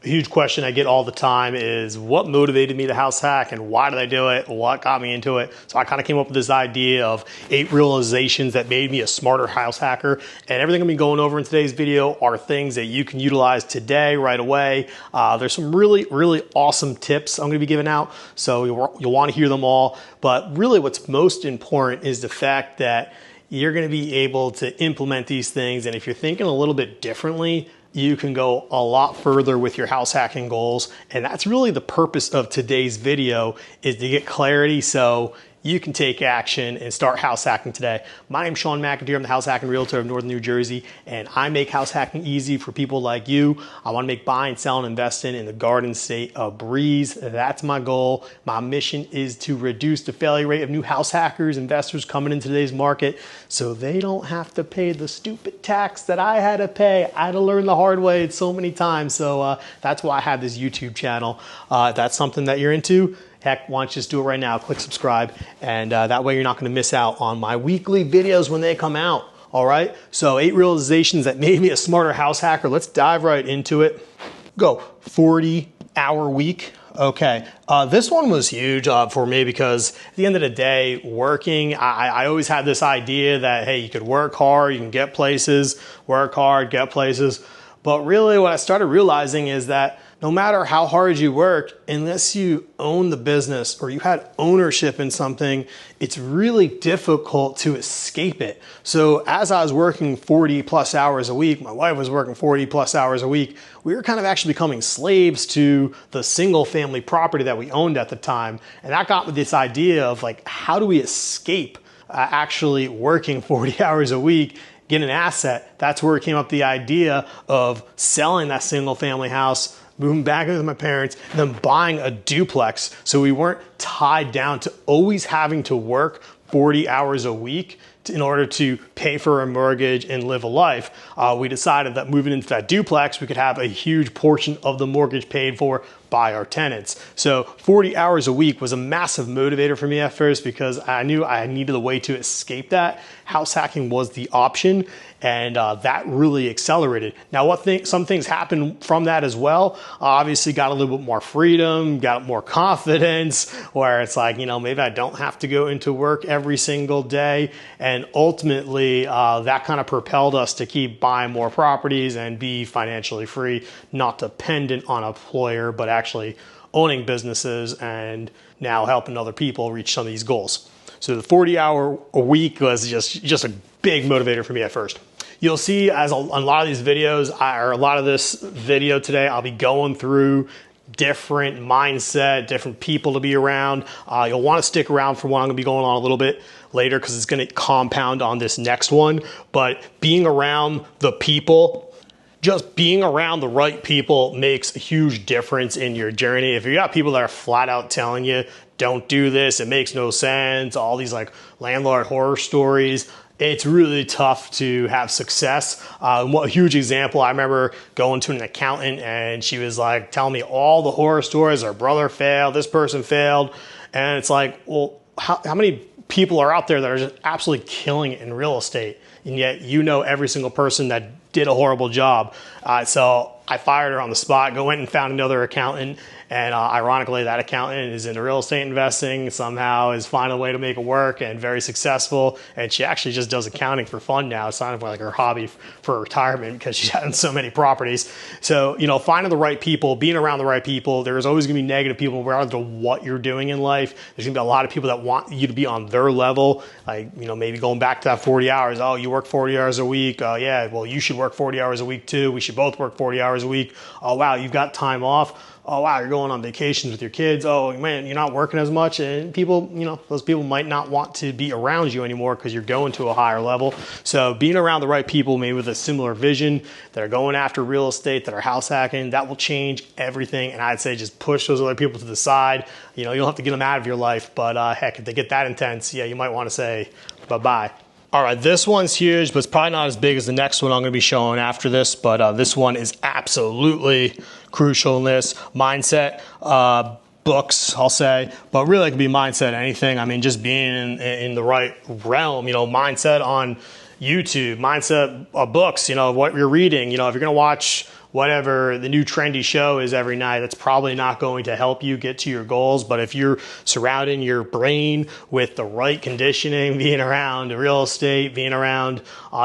A huge question I get all the time is what motivated me to house hack and why did I do it? What got me into it? So I kind of came up with this idea of 8 realizations that made me a smarter house hacker. And everything I'm going to be going over in today's video are things that you can utilize today, right away. There's some really awesome tips I'm going to be giving out. So you'll want to hear them all. But really what's most important is the fact that you're going to be able to implement these things. And if you're thinking a little bit differently, you can go a lot further with your house hacking goals. And that's really the purpose of today's video, is to get clarity so you can take action and start house hacking today. My name's Sean McIntyre. I'm the house hacking realtor of Northern New Jersey, and I make house hacking easy for people like you. I want to make buying, selling, investing in the Garden State a breeze. That's my goal. My mission is to reduce the failure rate of new house hackers, investors coming into today's market, so they don't have to pay the stupid tax that I had to pay. I had to learn the hard way so many times. So that's why I have this YouTube channel. If that's something that you're into, heck, why don't you just do it right now? Click subscribe, and that way you're not going to miss out on my weekly videos when they come out. All right, so 8 realizations that made me a smarter house hacker. Let's dive right into it. Go. 40-hour week. Okay, this one was huge for me because at the end of the day, working, I always had this idea that, hey, you could work hard, you can get places, work hard, get places. But really what I started realizing is that no matter how hard you work, unless you own the business or you had ownership in something, it's really difficult to escape it. So as I was working 40 plus hours a week, my wife was working 40 plus hours a week, we were kind of actually becoming slaves to the single family property that we owned at the time. And that got me this idea of like, how do we escape actually working 40 hours a week, get an asset? That's where it came up the idea of selling that single family house, moving back with my parents, and then buying a duplex. So we weren't tied down to always having to work 40 hours a week in order to pay for a mortgage and live a life. We decided that moving into that duplex, we could have a huge portion of the mortgage paid for by our tenants. So 40 hours a week was a massive motivator for me at first because I knew I needed a way to escape that. House hacking was the option, and that really accelerated. Now, some things happened from that as well. Obviously got a little bit more freedom, got more confidence, where it's like, maybe I don't have to go into work every single day. And ultimately, that kind of propelled us to keep buying more properties and be financially free, not dependent on an employer, but actually owning businesses and now helping other people reach some of these goals. So the 40-hour a week was just a big motivator for me at first. You'll see as a lot of these videos, or a lot of this video today, I'll be going through different mindset, different people to be around. You'll want to stick around for what I'm going to be going on a little bit later because it's going to compound on this next one. But being around the people, just being around the right people makes a huge difference in your journey. If you got people that are flat out telling you, don't do this, it makes no sense, all these like landlord horror stories, it's really tough to have success. A huge example, I remember going to an accountant and she was like telling me all the horror stories, her brother failed, this person failed. And it's like, well, how many people are out there that are just absolutely killing it in real estate? And yet every single person that did a horrible job. So I fired her on the spot, went and found another accountant. And ironically, that accountant is into real estate investing, somehow is finding a way to make it work and very successful. And she actually just does accounting for fun now. It's kind of like her hobby for retirement because she's had so many properties. So, finding the right people, being around the right people, there's always gonna be negative people regardless of what you're doing in life. There's gonna be a lot of people that want you to be on their level. Like, maybe going back to that 40 hours. Oh, you work 40 hours a week. Yeah, well, you should work 40 hours a week too. We should both work 40 hours a week. Oh, wow, you've got time off. Oh, wow, you're going on vacations with your kids. Oh, man, you're not working as much. And people, those people might not want to be around you anymore because you're going to a higher level. So being around the right people, maybe with a similar vision, that are going after real estate, that are house hacking, that will change everything. And I'd say just push those other people to the side. You don't have to get them out of your life. But heck, if they get that intense, yeah, you might want to say bye-bye. All right, this one's huge, but it's probably not as big as the next one I'm going to be showing after this, but this one is absolutely crucial in this. Mindset books, I'll say, but really it can be mindset anything. I mean, just being in the right realm, mindset on YouTube, mindset books, what you're reading. If you're going to watch whatever the new trendy show is every night, that's probably not going to help you get to your goals. But if you're surrounding your brain with the right conditioning, being around real estate, being around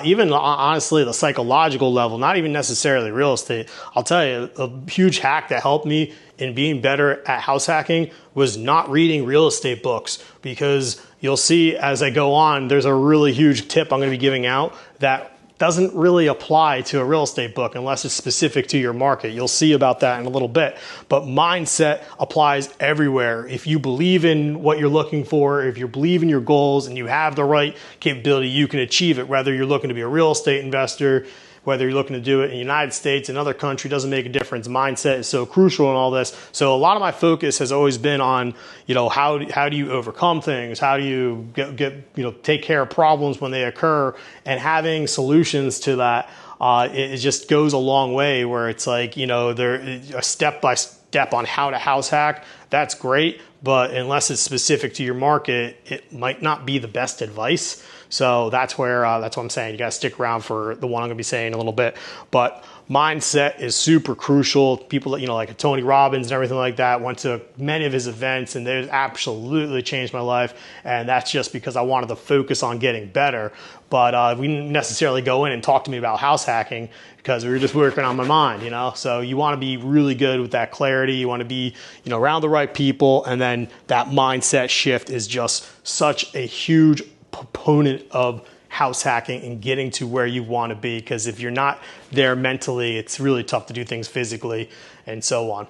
even honestly the psychological level, not even necessarily real estate, I'll tell you, a huge hack that helped me in being better at house hacking was not reading real estate books, because you'll see as I go on, there's a really huge tip I'm going to be giving out that doesn't really apply to a real estate book unless it's specific to your market. You'll see about that in a little bit. But mindset applies everywhere. If you believe in what you're looking for, if you believe in your goals and you have the right capability, you can achieve it. Whether you're looking to be a real estate investor, whether you're looking to do it in the United States, another country, doesn't make a difference. Mindset is so crucial in all this. So a lot of my focus has always been on, how do you overcome things? How do you take care of problems when they occur? And having solutions to that, it just goes a long way, where it's like, there a step by step on how to house hack. That's great, but unless it's specific to your market, it might not be the best advice. So that's what I'm saying. You got to stick around for the one I'm going to be saying in a little bit. But mindset is super crucial. People that, like Tony Robbins and everything like that, went to many of his events, and they've absolutely changed my life. And that's just because I wanted to focus on getting better. But we didn't necessarily go in and talk to me about house hacking, because we were just working on my mind, So you want to be really good with that clarity. You want to be, around the right people. And then that mindset shift is just such a huge proponent of house hacking and getting to where you want to be. Because if you're not there mentally, it's really tough to do things physically and so on.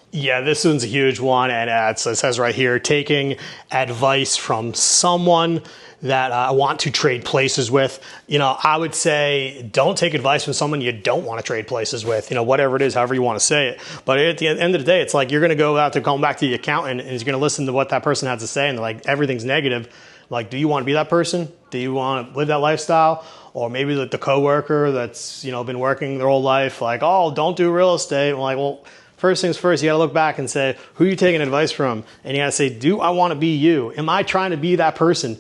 Yeah, this one's a huge one. And it says right here, taking advice from someone that I want to trade places with. I would say don't take advice from someone you don't want to trade places with, whatever it is, however you want to say it. But at the end of the day, it's like you're going to go out to come back to the accountant and you're going to listen to what that person has to say, and like everything's negative. Like, do you want to be that person? Do you want to live that lifestyle? Or maybe the coworker that's, been working their whole life, like, oh, don't do real estate. I'm like, well, first things first, you got to look back and say, who are you taking advice from? And you got to say, do I want to be you? Am I trying to be that person?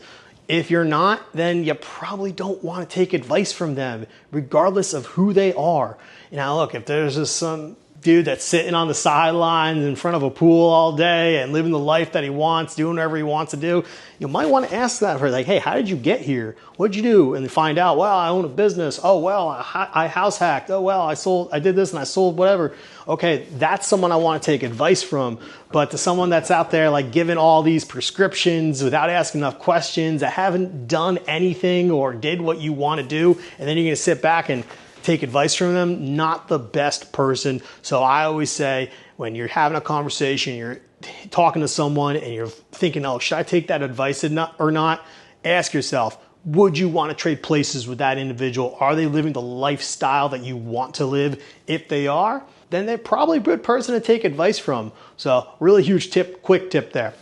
If you're not, then you probably don't want to take advice from them, regardless of who they are. Now, look, if there's just some dude that's sitting on the sidelines in front of a pool all day and living the life that he wants, doing whatever he wants to do, you might want to ask that for, like, hey, how did you get here? What'd you do? And find out, well, I own a business. Oh, well, I house hacked. Oh, well, I did this and I sold whatever. Okay, that's someone I want to take advice from. But to someone that's out there like giving all these prescriptions without asking enough questions, that haven't done anything or did what you want to do, and then you're going to sit back and take advice from them, not the best person. So I always say, when you're having a conversation, you're talking to someone and you're thinking, oh, should I take that advice or not? Ask yourself, would you want to trade places with that individual? Are they living the lifestyle that you want to live? If they are, then they're probably a good person to take advice from. So really huge tip, quick tip there.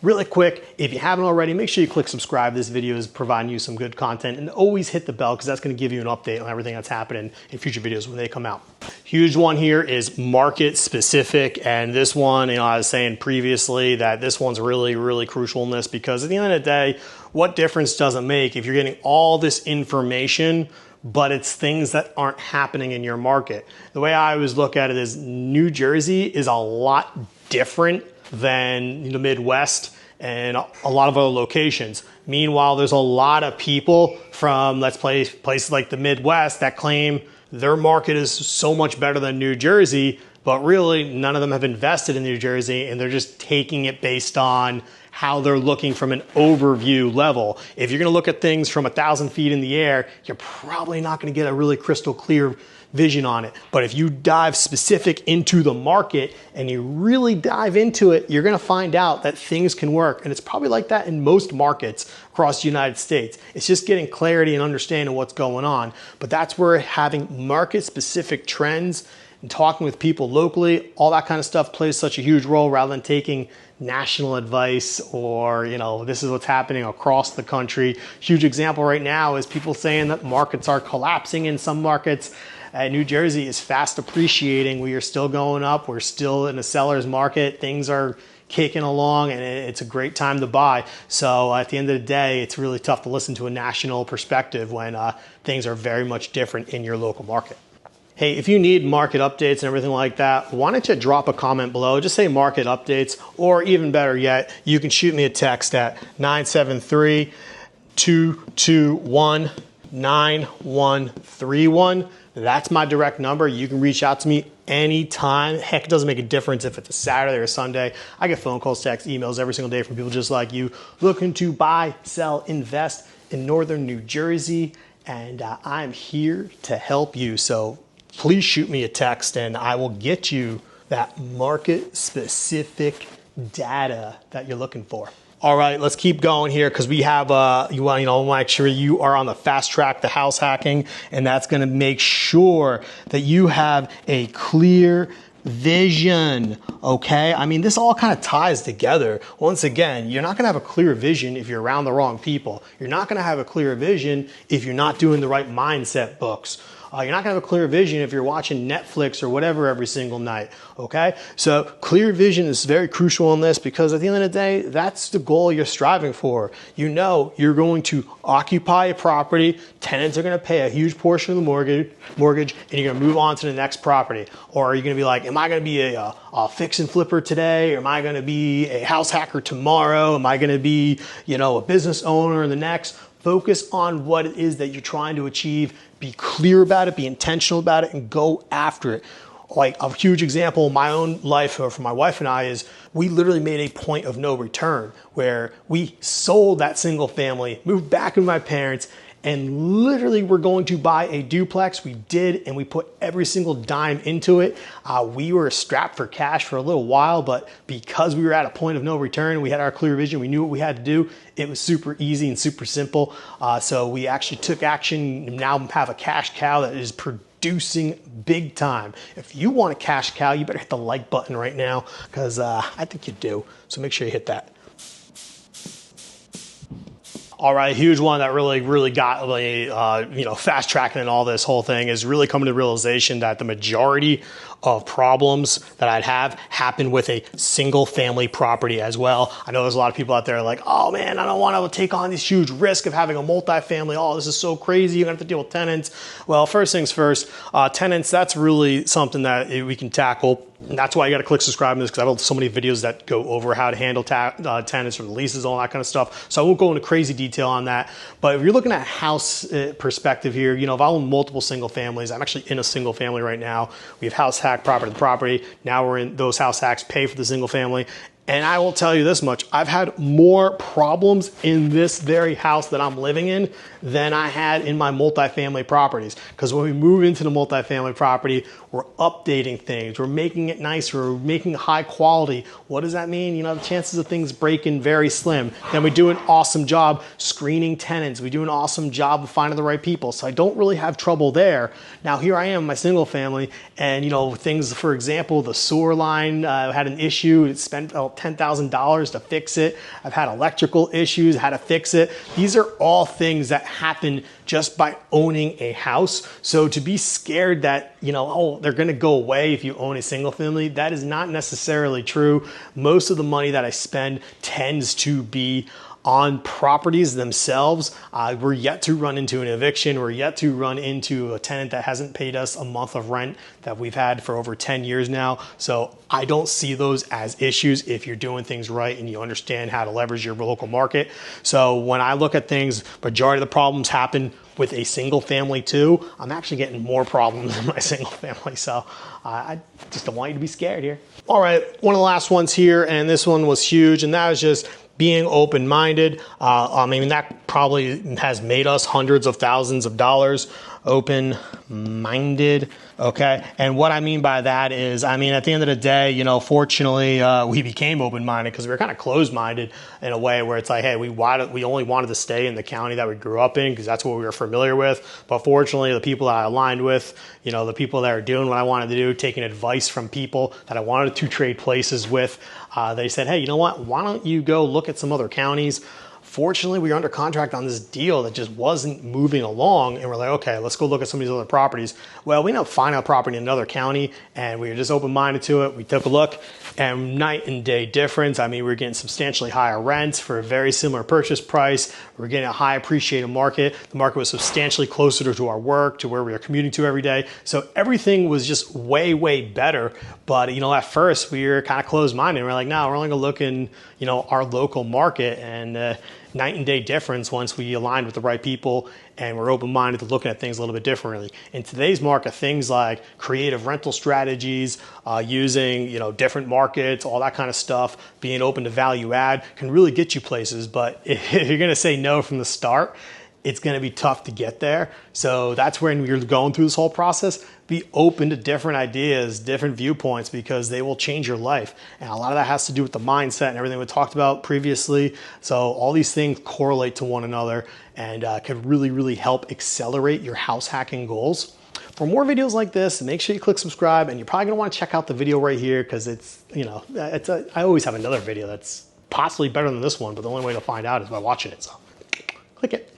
Really quick, if you haven't already, make sure you click subscribe. This video is providing you some good content, and always hit the bell, because that's going to give you an update on everything that's happening in future videos when they come out. Huge one here is market specific, and this one, I was saying previously that this one's really, really crucial in this, because at the end of the day, what difference does it make if you're getting all this information, but it's things that aren't happening in your market? The way I always look at it is New Jersey is a lot different than the Midwest and a lot of other locations. Meanwhile, there's a lot of people from, let's play, places like the Midwest that claim their market is so much better than New Jersey, but really none of them have invested in New Jersey, and they're just taking it based on how they're looking from an overview level. If you're going to look at things from 1,000 feet in the air, you're probably not going to get a really crystal clear vision on it. But if you dive specific into the market and you really dive into it, you're going to find out that things can work. And it's probably like that in most markets across the United States. It's just getting clarity and understanding what's going on. But that's where having market specific trends and talking with people locally, all that kind of stuff plays such a huge role, rather than taking national advice or, this is what's happening across the country. Huge example right now is people saying that markets are collapsing in some markets. New Jersey is fast appreciating. We are still going up. We're still in a seller's market. Things are kicking along, and it's a great time to buy. So at the end of the day, it's really tough to listen to a national perspective when things are very much different in your local market. Hey, if you need market updates and everything like that, why don't you drop a comment below? Just say market updates, or even better yet, you can shoot me a text at 973-221-9131. That's my direct number. You can reach out to me anytime. Heck, it doesn't make a difference if it's a Saturday or a Sunday. I get phone calls, texts, emails every single day from people just like you looking to buy, sell, invest in northern New Jersey. And I'm here to help you. So please shoot me a text and I will get you that market specific data that you're looking for. All right, let's keep going here because we have, you want to make sure you are on the fast track to house hacking, and that's going to make sure that you have a clear vision, okay? I mean, this all kind of ties together. Once again, you're not going to have a clear vision if you're around the wrong people. You're not going to have a clear vision if you're not doing the right mindset books. You're not going to have a clear vision if you're watching Netflix or whatever every single night, okay? So clear vision is very crucial in this because at the end of the day, that's the goal you're striving for. You know you're going to occupy a property, tenants are going to pay a huge portion of the mortgage, and you're going to move on to the next property. Or are you going to be like, am I going to be a fix and flipper today? Or am I going to be a house hacker tomorrow? Am I going to be, a business owner in the next? Focus on what it is that you're trying to achieve. Be clear about it, be intentional about it, and go after it. Like a huge example in my own life for my wife and I is we literally made a point of no return where we sold that single family, moved back with my parents, and literally we're going to buy a duplex. We did, and we put every single dime into it. We were strapped for cash for a little while, but because we were at a point of no return, we had our clear vision, we knew what we had to do. It was super easy and super simple. So we actually took action and now have a cash cow that is producing big time. If you want a cash cow, you better hit the like button right now because I think you do. So make sure you hit that. All right, huge one that really got me, fast tracking and all this whole thing is really coming to the realization that the majority of problems that I'd have happen with a single family property as well. I know there's a lot of people out there like, oh man, I don't want to take on this huge risk of having a multifamily. Oh, this is so crazy. You're gonna have to deal with tenants. Well, first things first, tenants, that's really something that we can tackle. And that's why you got to click subscribe to this because I have so many videos that go over how to handle tenants or leases, all that kind of stuff. So I won't go into crazy detail on that. But if you're looking at house perspective here, if I own multiple single families, I'm actually in a single family right now. We have house hack property to property. Now we're in those house hacks pay for the single family. And I will tell you this much, I've had more problems in this very house that I'm living in than I had in my multifamily properties. Because when we move into the multifamily property, we're updating things, we're making it nicer, we're making it high quality. What does that mean? The chances of things breaking very slim. Then we do an awesome job screening tenants. We do an awesome job of finding the right people. So I don't really have trouble there. Now here I am, my single family, and things, for example, the sewer line had an issue. It spent $10,000 to fix it. I've had electrical issues, had to fix it. These are all things that happen just by owning a house. So to be scared that, they're gonna go away if you own a single family, that is not necessarily true. Most of the money that I spend tends to be on properties themselves. We're yet to run into an eviction. We're yet to run into a tenant that hasn't paid us a month of rent that we've had for over 10 years now. So I don't see those as issues if you're doing things right and you understand how to leverage your local market. So when I look at things, majority of the problems happen with a single family too. I'm actually getting more problems in my single family. So I just don't want you to be scared here. All right, one of the last ones here, and this one was huge, and that was just being open-minded. That probably has made us hundreds of thousands of dollars. Open-minded, okay? And what I mean by that is, at the end of the day, fortunately, we became open-minded because we were kind of closed-minded in a way where it's like, hey, we only wanted to stay in the county that we grew up in because that's what we were familiar with. But fortunately, the people that I aligned with, the people that are doing what I wanted to do, taking advice from people that I wanted to trade places with, they said, hey, you know what? Why don't you go look at some other counties? Fortunately, we were under contract on this deal that just wasn't moving along, and we're like, okay, let's go look at some of these other properties. Well, we ended up finding a property in another county, and we were just open-minded to it. We took a look, and night and day difference. I mean, we were getting substantially higher rents for a very similar purchase price. We were getting a high appreciated market. The market was substantially closer to our work, to where we were commuting to every day. So everything was just way, way better. But, at first we were kind of closed-minded. We're like, no, we're only going to look in, our local market, and night and day difference once we aligned with the right people and we're open-minded to looking at things a little bit differently. In today's market, things like creative rental strategies, using different markets, all that kind of stuff, being open to value add can really get you places. But if you're going to say no from the start, it's going to be tough to get there. So that's when you're going through this whole process, be open to different ideas, different viewpoints, because they will change your life. And a lot of that has to do with the mindset and everything we talked about previously. So all these things correlate to one another and could really, really help accelerate your house hacking goals. For more videos like this, make sure you click subscribe, and you're probably gonna wanna check out the video right here, because I always have another video that's possibly better than this one, but the only way to find out is by watching it. So click it.